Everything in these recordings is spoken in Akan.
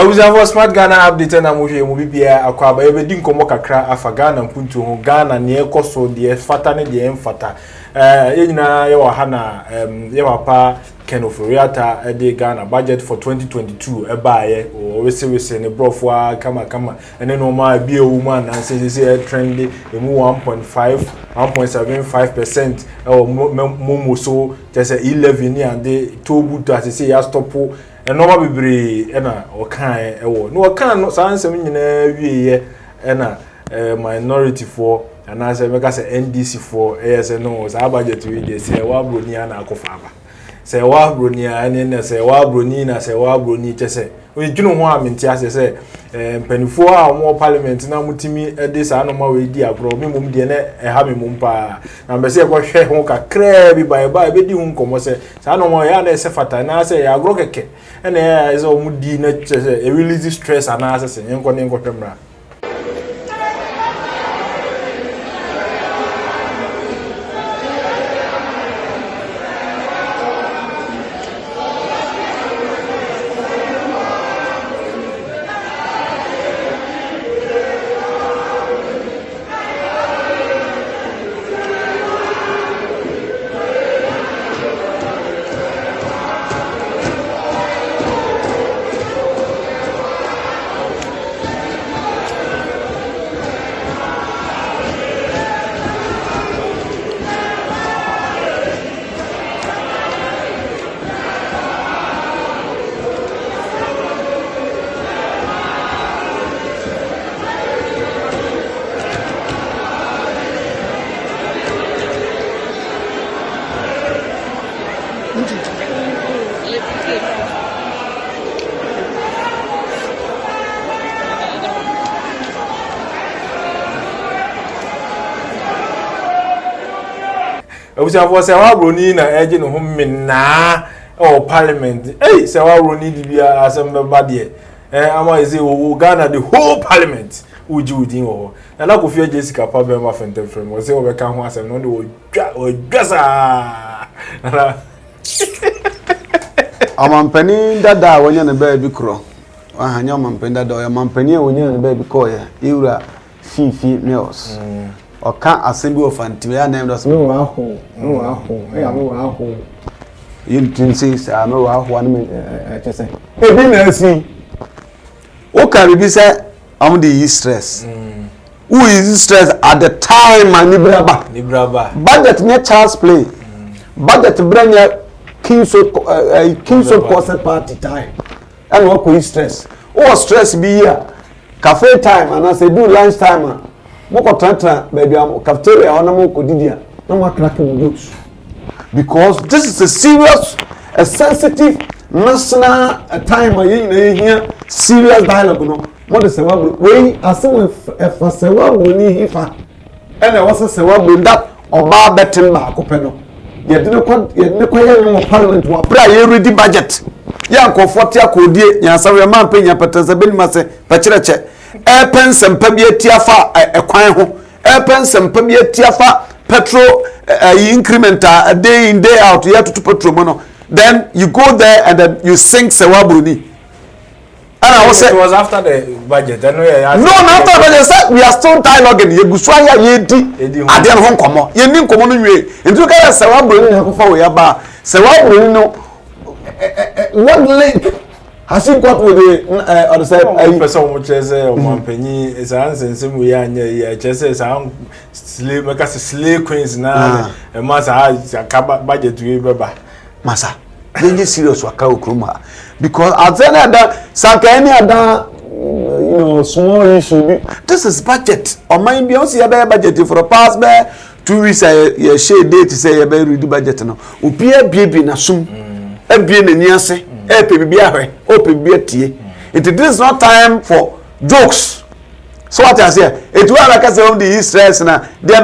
Awuza Smart Ghana update na mo hwe mo bibia akwaba e be di nkomo kakra afa Ghana mpuntu ho Ghana ne ekoso de fata ne de mfata yenyina ye wa ha na ye wa pa Ken Oforiata de Ghana budget for 2022 e baaye o wese ne brofo kama ene no ma bia wu ma na se trend emu 1.75% o mo so just 11 ni ande tobu to asese ya stopo enoma bebre ena okan ewo no okan no sansem nyina wieye ena minority for ana se meka se NDC for no sa budget we dey say wa broni ana akofaba se wa broni ani na se wa broni na se wa broni chese we dwunu ho amenti ase se mpanifo a mo parliament na mutimi ede sa no ma we di agro memum de na ha memum pa na mbese e ko hwe ho kakra bi ba be di hu nkomo se sa no ma ya na se fata na se ya agro keke ene ya ze o mudi na chese e release stress ana ase se nko ne nko twemra Awusa se wa broni na eje no homina o parliament se wa broni di bia asem ba de ama ise o Ghana the whole parliament uji wo na ko fie Jessica pa be ma fente frem o se o be ka ho asem no de o dwasa amampani dada wonya ne ba bi kro wa hanya amampani dada o amampani wonya ne ba bi ko ya iwura fifi meals oka asembi ofanti ya na ndo me wa ho ya me wa ho yin say sa me wa ho an me chese e bi na asi o carry bi say am the stress who is stress at the time and nibraba budget near child's play budget bring Kingso concert party time and what ko stress o stress be here cafe time and I say do lunch time moko tanta baby am cafeteria ona moko didia na mo cracking jokes because this is a serious a sensitive national time here serious dialogue no mo de se wa we asen e fa se wa woni hifa and I was se wa that oba betin ba ko pedo ye de ko no parliament wa bra ye ready budget ya ko 40 akodie ya sawe man penya petense benima se pachireche epensem pabia tiafa ekwan ho epensem pabia tiafa petrol increment a day in day out you have to petrol mono then you go there and then you sink sewabroni and I was say it was after the budget no after the budget we are still dialoguing ye gusua ya ye di ade no nkomo ye ni nkomo no wie ntu ka sewabroni na ko fa we aba sewabroni no what link has he got with the other side person which is Montpellier is answer we ya just slave make us slave queens na masa budget we baba masa dey serious waka okroma because at the end that sanka any other small issue this is budget or mind be on see budget for the past 2 weeks ye share date say ye be read budget no opia bie na sum ebie na niase bibia hwe bibia tie it is not time for jokes so what I say it will like say on the stress na there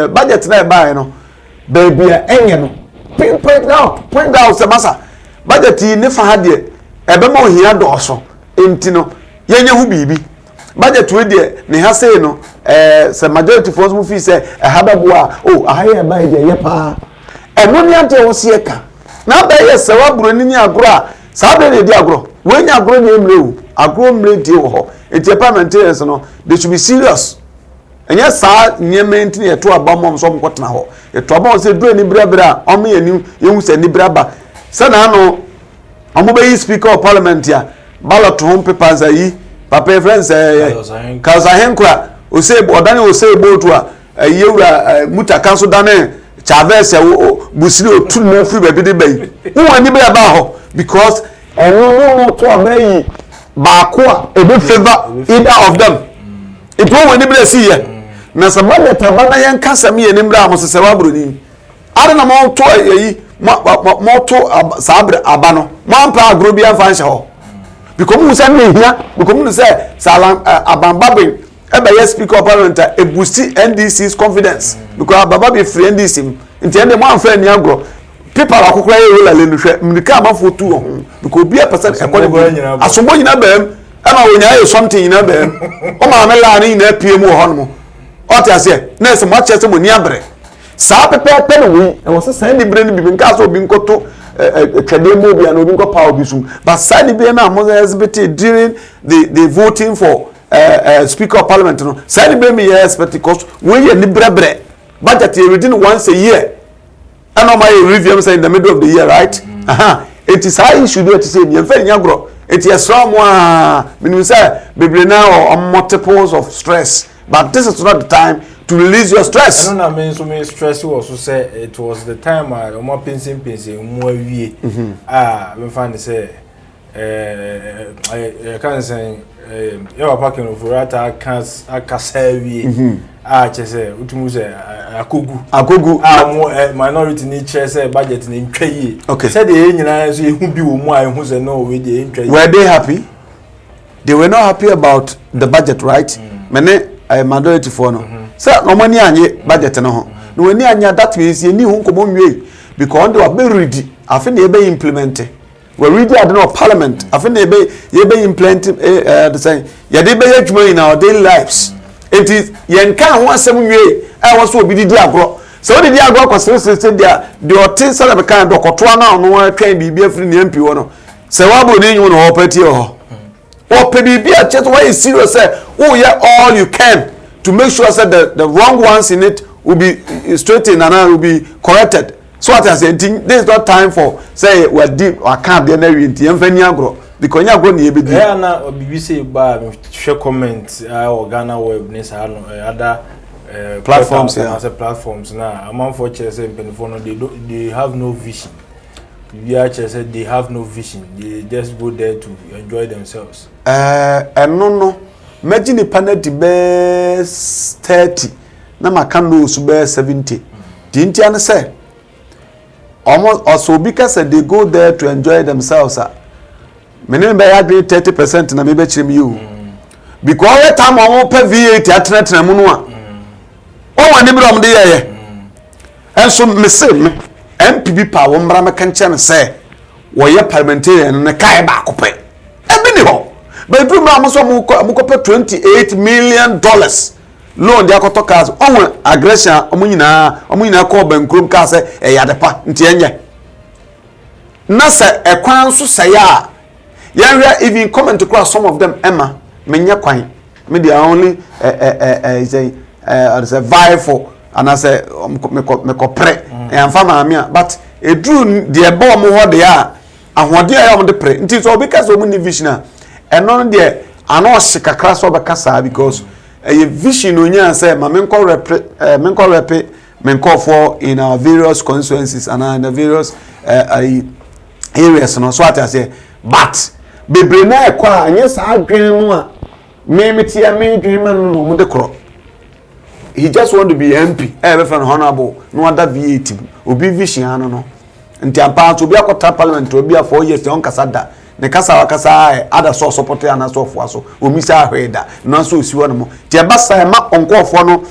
budget na buy no baby enye no point out se masa budget ni fa ha de ebe ma ohia do so enti no yenye hu bibi budget we de ne ha say no se majority force mu fi say hababu a ahaye buy de ye pa eno ni ante wo se ka na ba ye se wa buro ni agro a sa be ne di agro we nya agro ni emrewu agro mredi ho enti parliamentarians no they should be serious enya saa nyement ne yeto abamom so mkotena ho yeto abamom se do ni brabra omo yanim yehu se ni braba se na no omo be speaker of parliament ya ballot home papers ayi papa friends Kazahenkra o se odane o se botu a yewura mutaka so dane Chavez busiri otu na free baby de bay who ani braba ho because no to abayi baako a ebe favor either of them it won't any bless here na sabana tabana yan kasam ye ni mbra mo se wabro ni ada na mo to yi mo to sabre abano mo ampa agro bi amfa nche ho because mo say me hia because mo say salam abambabin ebe yes speaker of parliament e boost NDC's confidence because ababa be free NDC nti ende mo amfa ni agro people akokora ye rola le nhwe mnika amafo tu ho because be a person economy asombo nyina bam ama wonya ye something nyina bam o ma me la ni na pie mu ho no o ti ase na se mo chese mo ni abre sa pepe no wi e wo se san ni bre ni bi nka so bi nkoto twede mo bia no bi nko power bi sum but san ni bi na mo exhibit during the voting for speaker of parliament no san ni bre me ye expect because we ye ni bre budget ye within once a year and on my review say in the middle of the year, right? It is how you should do it to say you very young. It is strong one meaning say baby now or multiples of stress. But this is not the time to release your stress. I don't mean so many stress you also say it was the time I more pensing more we we find say I can't say you are parking over at I can't say chese utumu se akogu minority ni chese budget ni ntwaye said the nyina so ehu bi wo mu a ehu se no we dey ntwaye. Were they happy? They were not happy about the budget, right? Mene minority for no say no money anye budget no ho no wani anya that means ye ni hu nkomo nwe because they were be ready afi na be implement we ready at no parliament afi na be implement the say ye dey be adwuma in our daily lives. It is yenka ho asem nwe I was so bi di agro so we di agro kwase se dia the otin sala be kan dokoto na no atwan bibia firi ne MP wo no se wabo ne nyu no opati ho ope bibia chet why serious say oh yeah all you can to make sure that the wrong ones in it will be straightened and will be corrected. So what I say this is not time for say we deep or can't be na wi nti emfani agro because nya agro na ye be di na BBC ba share comment Ghana web ne sa no other platforms platforms na among for chese penifo no they have no vision. We are chese they have no vision. They just go there to enjoy themselves. No imagine panel the best 30 na maka no so be 70 dinti an say almost also because they go there to enjoy themselves many be agree 30% na me be chire you because every time on pay VAT atena mu no a o wani bro am de ye enso me say me MPP pa wo mra me kan chen say wo ye parliamentarian na kai ba ko pe e bi ni ho but do ma so mu ko pay $28 million loan dia koto cars on aggression omunyina ko bankrom ka say e ya depa nti enye na say e kwan so say a yanwe even comment across some of them Emma menya kwan me they only say vie for and I say me ko pre e amfa maamia but e drew the bo mo ho de a ahode a yom de pre nti so because omu ni vision a eno de ano sikakra so be kasa because a vision onya say ma men ko rep for in our various constituencies and in the various areas no so I say but bebre na e kwa anye sa adwen no a me metia me dwen man no mu de kro he just want to be MP be friend honorable no other VAT obi vision ano no nti ampa to obi akota parliament obi a 4 years on kasada ne kasa wakasa ada so support ana so fo aso omisa ahweda no so osiwo no mo ti e basa ma onkofo no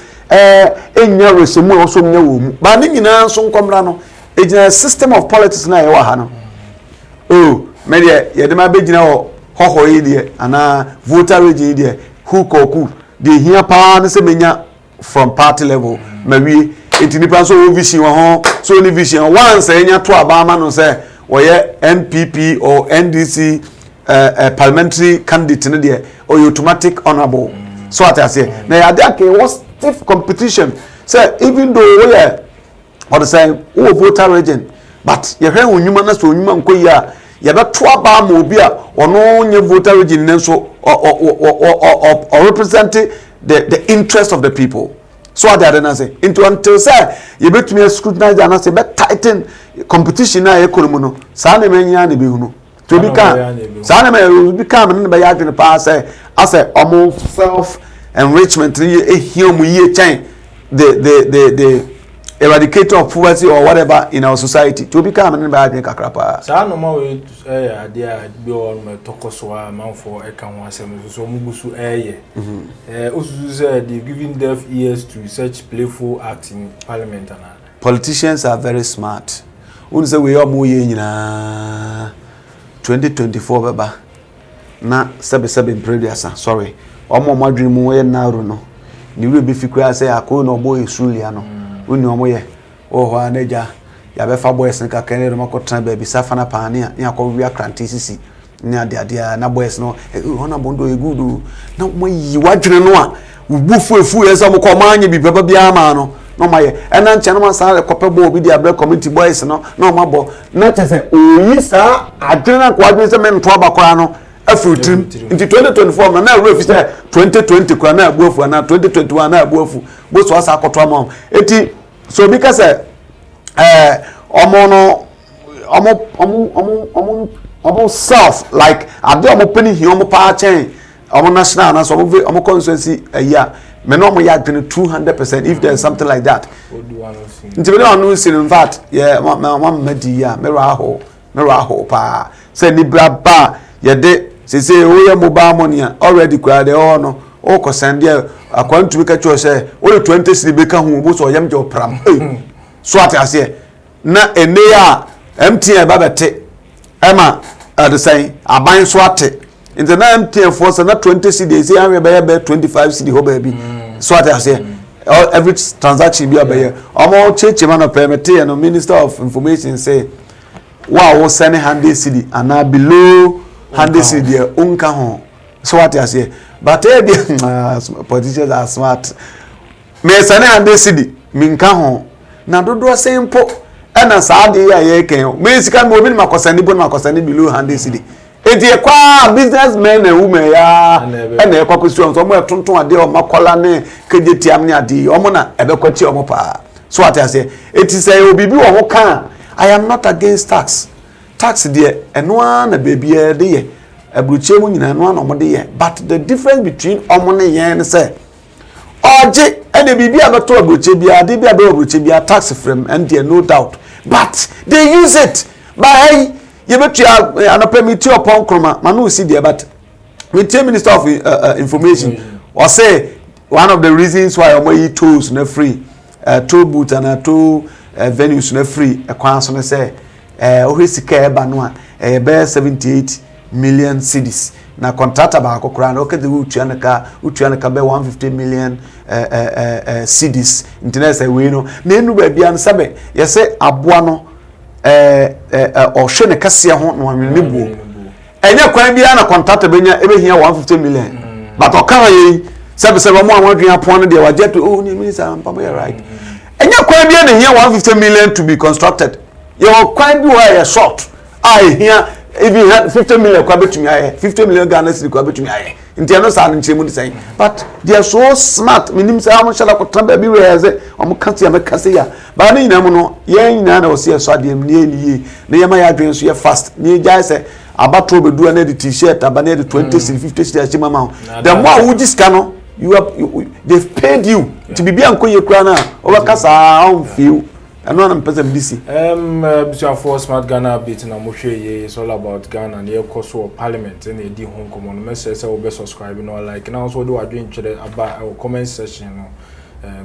enya resemu so nya wo mu ba ne nyina so nkomra no ejina system of politics na ye wa ha no me de ye de ma begina ho yi de ana voter regi de who koku de hia pa ne se menya from party level mawie etinipa so vision ho so ni vision once enya to abama no say we NPP or NDC parliamentary candidate in there or automatic honorable. So what I say. Now there was stiff competition. So even though we are or the same voter region, but you hear when human so human koya you be to aba mo bi a ono nye voter region so or represent the interest of the people. So what they are say into until say you betumi scrutinize and say be tighten competition na economy no sa na menya na be hunu to be can sa na be can na be ya dwene pa say as omo self enrichment e hia mu ye chain the eradicator of poverty or whatever in our society to become an bad kakrapa sa no ma we ade a bi on me tokoso a manfo e kan ho asem so mugusu osusu say they giving deaf ears to such playful acts in parliament and politicians are very smart un say we am ye nyina 2024 baba na sebe previous sorry omo madwin mu ye naru no ni we be fikura say akọ no boy sulia no uni omo ye ho anaja ya be fa boys nka kan no makotran ba bi safana paane a ya ko wi akranti sisi ni ade na boys no hona bondo e gudu na mo yi wadwene no a ubufu efu ye so mo ko manye bi baba bia ma no no maye ena nche no masa kope bo obi di abra community boys no na mo bo na chese oyi sa adwene na ko adwene se men to abakora no afrutim into 2024 na refi say 2020 kwa na abuafu na 2021 na abuafu bo so asa akoto am eti so because omo self like ade omo penny hi omo pa chain omo national na so omo constituency ya me no mo ya 200% if there is something like that nti me no see in fact yeah ma di ya me raho pa say ni braba ye de say o ya mobile money already kwa de no o ko send there akwantu bi ka cho say o 20 cedi be ka hu bo so yam je opram so ase na ene ya MTN ba bete ema the say aban so ate in the MTN for say na 20 cedi say am be 25 cedi ho ba bi so ase every transaction bi abaye omo cheche man of permit no minister of information say wow send 100 cedi and below 100 cedi unka ho so ase but politicians are smart me send 100 cedi minka ho na dodo simple ena saade ya ye ken me sika me obi makosani bo makosani below 100 cedi enti e kwa businessmen and women ya ena e kwa question so mo etonton ade o makola ne kejeti amne ade o mo na ebekwati o mo pa so ase enti say obibi wo ho kan I am not against tax there eno na baby e de ye abruche mu nyina eno na mo de ye but the difference between omo ne yen say oje ene bibi abeto abruche bia de bia be abruche bia tax from and there no doubt but they use it by you betu anapemiti upon kroma manu see there but with the minister of information or say one of the reasons why omo tools na free toll booth and toll venues na free e kwan so na say ohesika eba no a be 78 million cedis na contractor ba akokora na okede utuanaka be 150 million cedis internet we no na enu ba bia nsabe yese aboa no ohwe ne kase ho no anwene buo enya kwan bia na contractor benya ebehia 150 million but okara yi sebe mo anwadwen apon no de waje to oh ni minister papa you right enya kwan bia na hia 150 million to be constructed your kwan bi wa short I here if you had 50 million kwa betumi aye 50 million Ghana cedi kwa betumi aye nti no sa nchemu ni say but they are so smart minim say am shala ko tamba bi we ze am kante am kase ya ba na nyina mu no ye nyina na o se so ade ni eniye na ye ma ya adwen so ye fast ni jai say abato bedu na the t-shirt abana the 20 cedi 50 cedi achima ma the more wo jiska no they've paid you to be ankoye kura na o ba kasa on feel I know I'm person DC. For Smart Ghana bit na mo hwe is all about Ghana and your course of parliament and edi hon common message say we subscribe no like now so do adwen chere aba our comment section no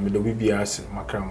me do BBS makram.